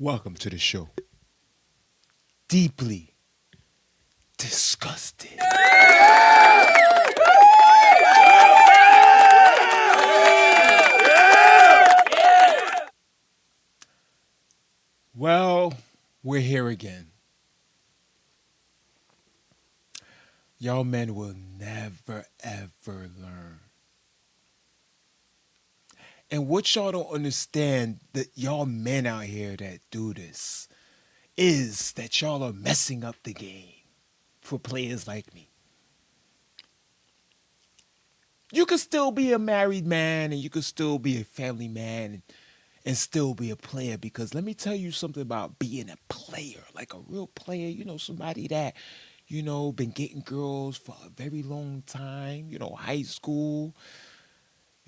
Welcome to the show. Deeply disgusted. Well, we're here again. Y'all men will never ever learn. And what y'all don't understand that y'all men out here that do this is that y'all are messing up the game for players like me. You could still be a married man and you could still be a family man and still be a player because let me tell you something about being a player, like a real player, somebody that, been getting girls for a very long time, high school,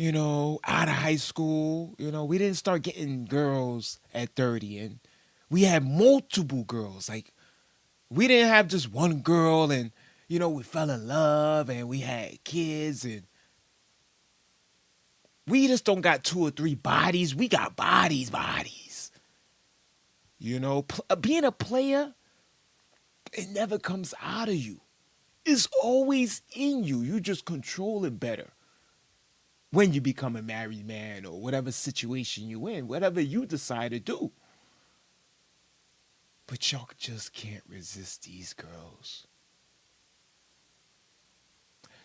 out of high school, we didn't start getting girls at 30 and we had multiple girls. Like we didn't have just one girl and, we fell in love and we had kids and we just don't got two or three bodies. We got bodies. Being a player, it never comes out of you. It's always in you. You just control it better when you become a married man or whatever situation you in, whatever you decide to do. But y'all just can't resist these girls.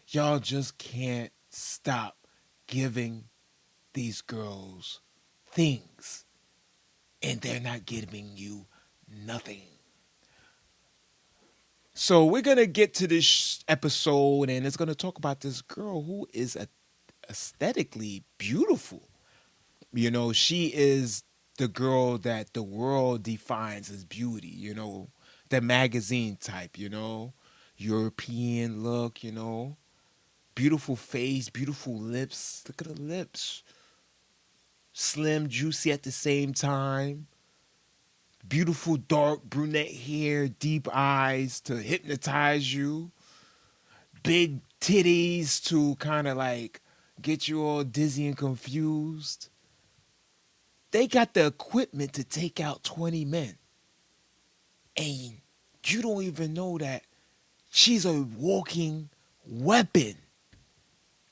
Y'all just can't stop giving these girls things and they're not giving you nothing. So we're going to get to this episode and it's going to talk about this girl who is aesthetically beautiful. She is the girl that the world defines as beauty, the magazine type, European look, beautiful face, beautiful lips. Look at the lips. Slim, juicy at the same time. Beautiful dark brunette hair, deep eyes to hypnotize you. Big titties to kind of like get you all dizzy and confused. They got the equipment to take out 20 men. And you don't even know that she's a walking weapon.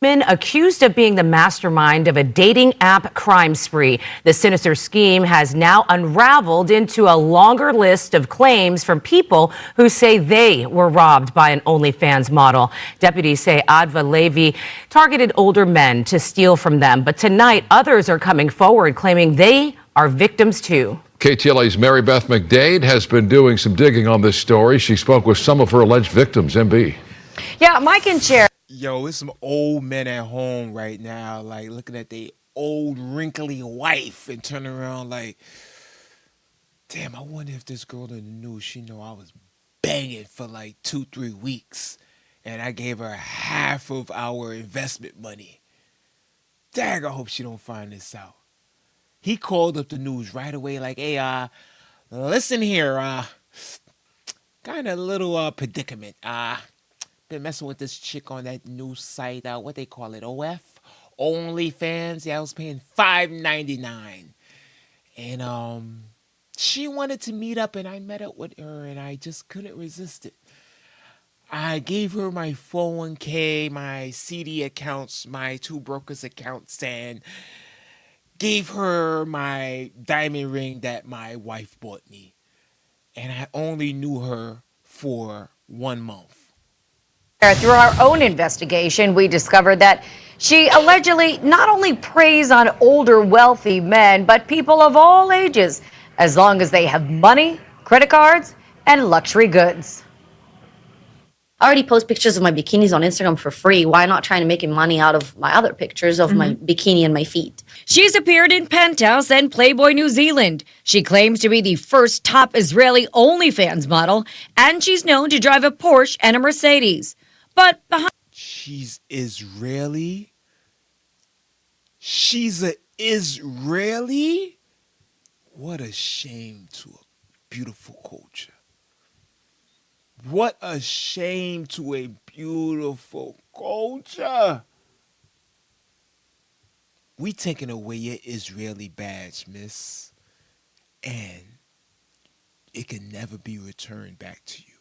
Men accused of being the mastermind of a dating app crime spree. The sinister scheme has now unraveled into a longer list of claims from people who say they were robbed by an OnlyFans model. Deputies say Adva Levy targeted older men to steal from them. But tonight, others are coming forward claiming they are victims too. KTLA's Mary Beth McDade has been doing some digging on this story. She spoke with some of her alleged victims. MB. Yeah, Mike and Chair. Yo, it's some old men at home right now, like looking at their old wrinkly wife and turning around like, damn, I wonder if this girl in the news, she know I was banging for like 2-3 weeks and I gave her half of our investment money. Dag, I hope she don't find this out. He called up the news right away like, hey, listen here, kind of little predicament. Been messing with this chick on that new site, what they call it, OnlyFans. Yeah, I was paying $5.99. And she wanted to meet up and I met up with her and I just couldn't resist it. I gave her my 401k, my CD accounts, my two brokers accounts, and gave her my diamond ring that my wife bought me. And I only knew her for 1 month. Through our own investigation, we discovered that she allegedly not only preys on older, wealthy men, but people of all ages, as long as they have money, credit cards, and luxury goods. I already post pictures of my bikinis on Instagram for free. Why not trying to make money out of my other pictures of my bikini and my feet? She's appeared in Penthouse and Playboy New Zealand. She claims to be the first top Israeli OnlyFans model, and she's known to drive a Porsche and a Mercedes. But behind She's Israeli? She's a Israeli? What a shame to a beautiful culture. What a shame to a beautiful culture. We taking away your Israeli badge, miss. And it can never be returned back to you.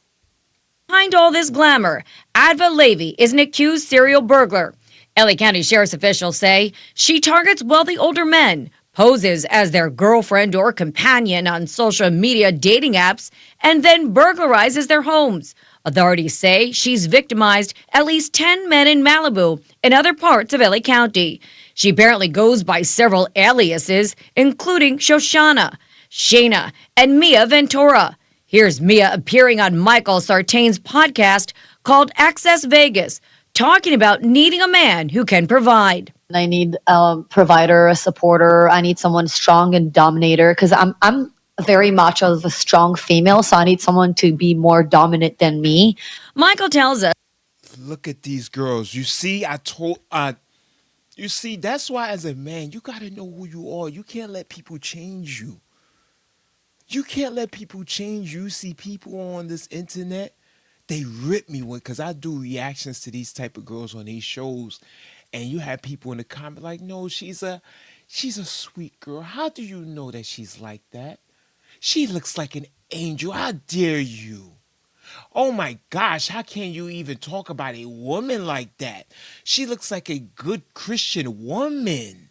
Behind all this glamour, Adva Levy is an accused serial burglar. LA County Sheriff's officials say she targets wealthy older men, poses as their girlfriend or companion on social media dating apps, and then burglarizes their homes. Authorities say she's victimized at least 10 men in Malibu and other parts of LA County. She apparently goes by several aliases, including Shoshana, Shayna, and Mia Ventura. Here's Mia appearing on Michael Sartain's podcast called Access Vegas, talking about needing a man who can provide. I need a provider, a supporter. I need someone strong and dominator because I'm very much of a strong female, so I need someone to be more dominant than me. Michael tells us Look at these girls. You see, you see, that's why as a man, you got to know who you are. You can't let people change you. You can't let people change you. See people on this internet, they rip me because I do reactions to these type of girls on these shows, and you have people in the comment like, no, she's a sweet girl. How do you know that she's like that? She looks like an angel. How dare you? Oh my gosh, how can you even talk about a woman like that? She looks like a good Christian woman.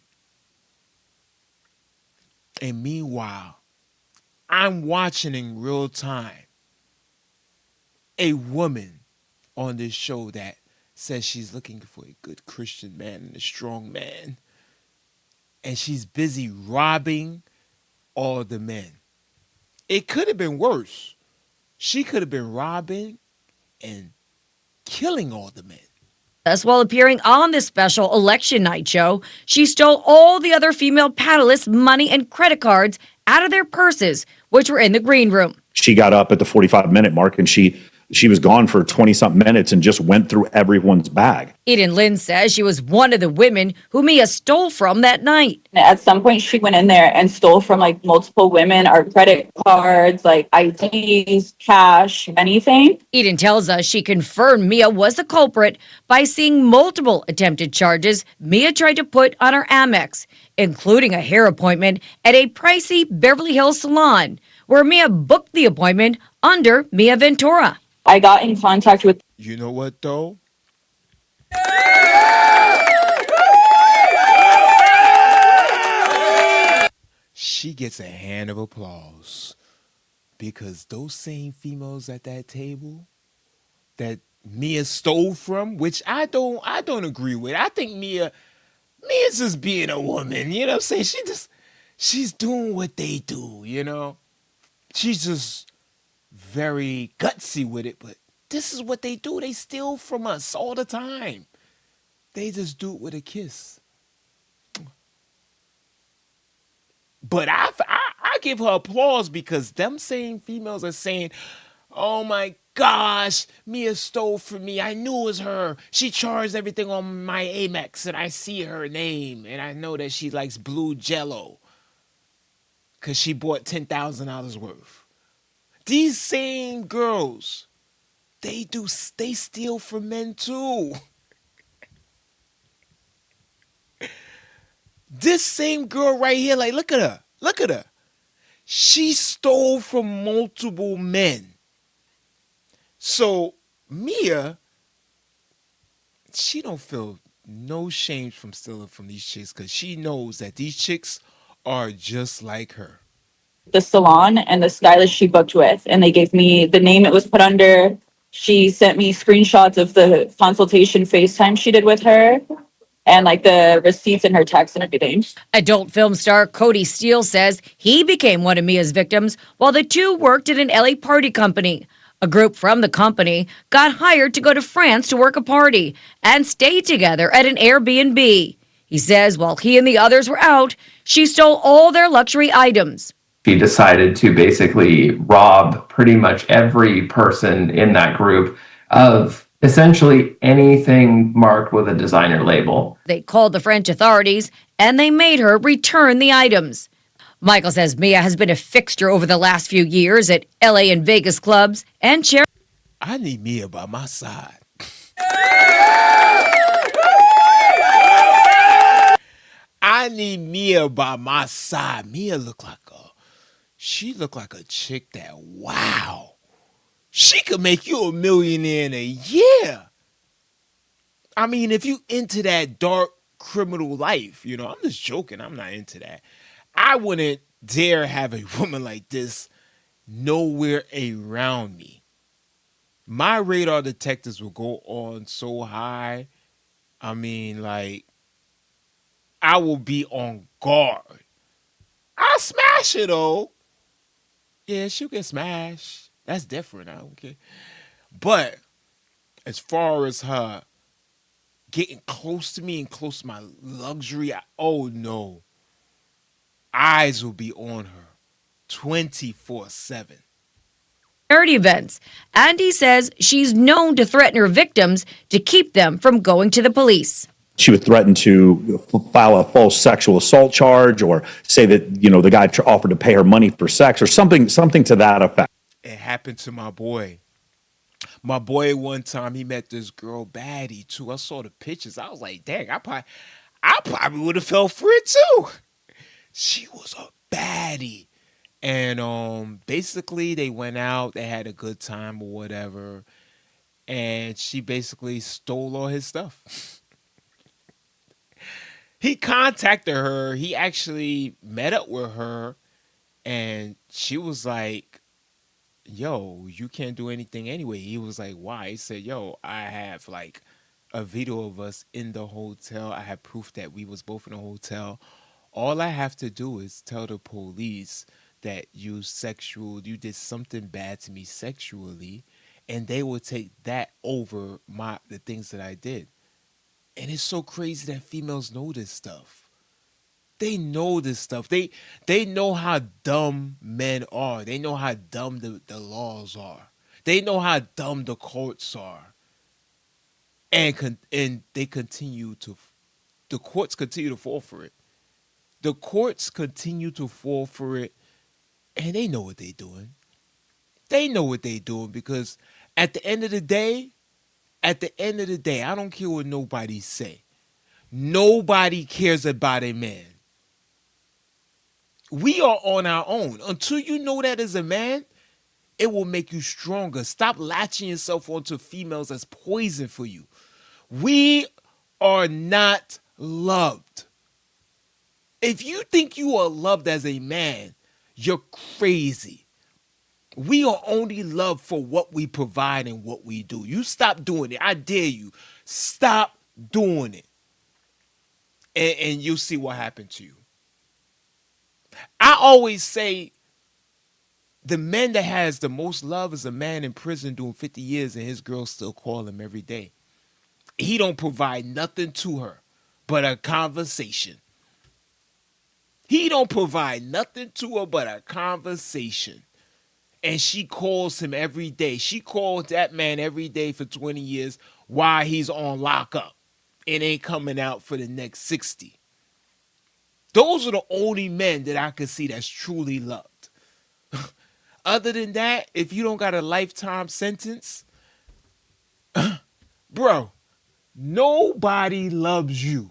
And meanwhile, I'm watching in real time a woman on this show that says she's looking for a good Christian man and a strong man. And she's busy robbing all the men. It could have been worse. She could have been robbing and killing all the men. while appearing on this special election night show, she stole all the other female panelists' money and credit cards out of their purses, which were in the green room. She got up at the 45-minute mark and she was gone for 20-something minutes and just went through everyone's bag. Eden Lynn says she was one of the women who Mia stole from that night. At some point, she went in there and stole from like multiple women, our credit cards, like IDs, cash, anything. Eden tells us she confirmed Mia was the culprit by seeing multiple attempted charges Mia tried to put on her Amex, including a hair appointment at a pricey Beverly Hills salon, where Mia booked the appointment under Mia Ventura. I got in contact with. You know what though? She gets a hand of applause because those same females at that table that Mia stole from, which I don't agree with. I think Mia's just being a woman, you know what I'm saying? She's doing what they do, you know? She's just very gutsy with it, but this is what they do. They steal from us all the time. They just do it with a kiss. But I give her applause because them same females are saying, oh my gosh, Mia stole from me. I knew it was her. She charged everything on my Amex and I see her name and I know that she likes blue Jello because she bought $10,000 worth. These same girls, they steal from men too. This same girl right here, like, look at her. She stole from multiple men. So Mia, she don't feel no shame from stealing from these chicks because she knows that these chicks are just like her. The salon and the stylist she booked with, and they gave me the name it was put under. She sent me screenshots of the consultation FaceTime she did with her and like the receipts in her text and everything. Adult film star Cody Steele says he became one of Mia's victims while the two worked at an LA party company. A group from the company got hired to go to France to work a party and stay together at an Airbnb. He says while he and the others were out, she stole all their luxury items. She decided to basically rob pretty much every person in that group of essentially anything marked with a designer label. They called the French authorities and they made her return the items. Michael says Mia has been a fixture over the last few years at LA and Vegas clubs and charities. I need Mia by my side. I need Mia by my side. Mia look like she looked like a chick that, wow, she could make you a millionaire in a year. I mean, if you into that dark criminal life, I'm just joking. I'm not into that. I wouldn't dare have a woman like this nowhere around me. My radar detectors will go on so high. I mean, like, I will be on guard. I'll smash it though. Yeah, she'll get smashed. That's different. I don't care. But as far as her getting close to me and close to my luxury, oh no. Eyes will be on her 24/7. Charity events. Andy says she's known to threaten her victims to keep them from going to the police. She would threaten to file a false sexual assault charge or say that, the guy offered to pay her money for sex or something to that effect. It happened to my boy. My boy, one time he met this girl baddie too. I saw the pictures. I was like, dang, I probably would have fell for it too. She was a baddie. And basically they went out, they had a good time or whatever. And she basically stole all his stuff. He contacted her. He actually met up with her, and she was like, yo, you can't do anything anyway. He was like, why? He said, yo, I have like a video of us in the hotel. I have proof that we was both in the hotel. All I have to do is tell the police that you did something bad to me sexually, and they will take that over the things that I did. And it's so crazy that females know this stuff. They know this stuff. They know how dumb men are. They know how dumb the laws are. They know how dumb the courts are. And they continue to the courts continue to fall for it. The courts continue to fall for it, and they know what they're doing. They know what they're doing because at the end of the day, I don't care what nobody say. Nobody cares about a man. We are on our own. Until you know that as a man, it will make you stronger. Stop latching yourself onto females as poison for you. We are not loved. If you think you are loved as a man, you're crazy. We are only loved for what we provide and what we do. You stop doing it. I dare you. Stop doing it. And you'll see what happened to you. I always say the man that has the most love is a man in prison doing 50 years and his girls still call him every day. He don't provide nothing to her but a conversation. He don't provide nothing to her but a conversation. And she calls him every day. She called that man every day for 20 years while he's on lockup and ain't coming out for the next 60. Those are the only men that I could see that's truly loved. Other than that, if you don't got a lifetime sentence, bro, nobody loves you.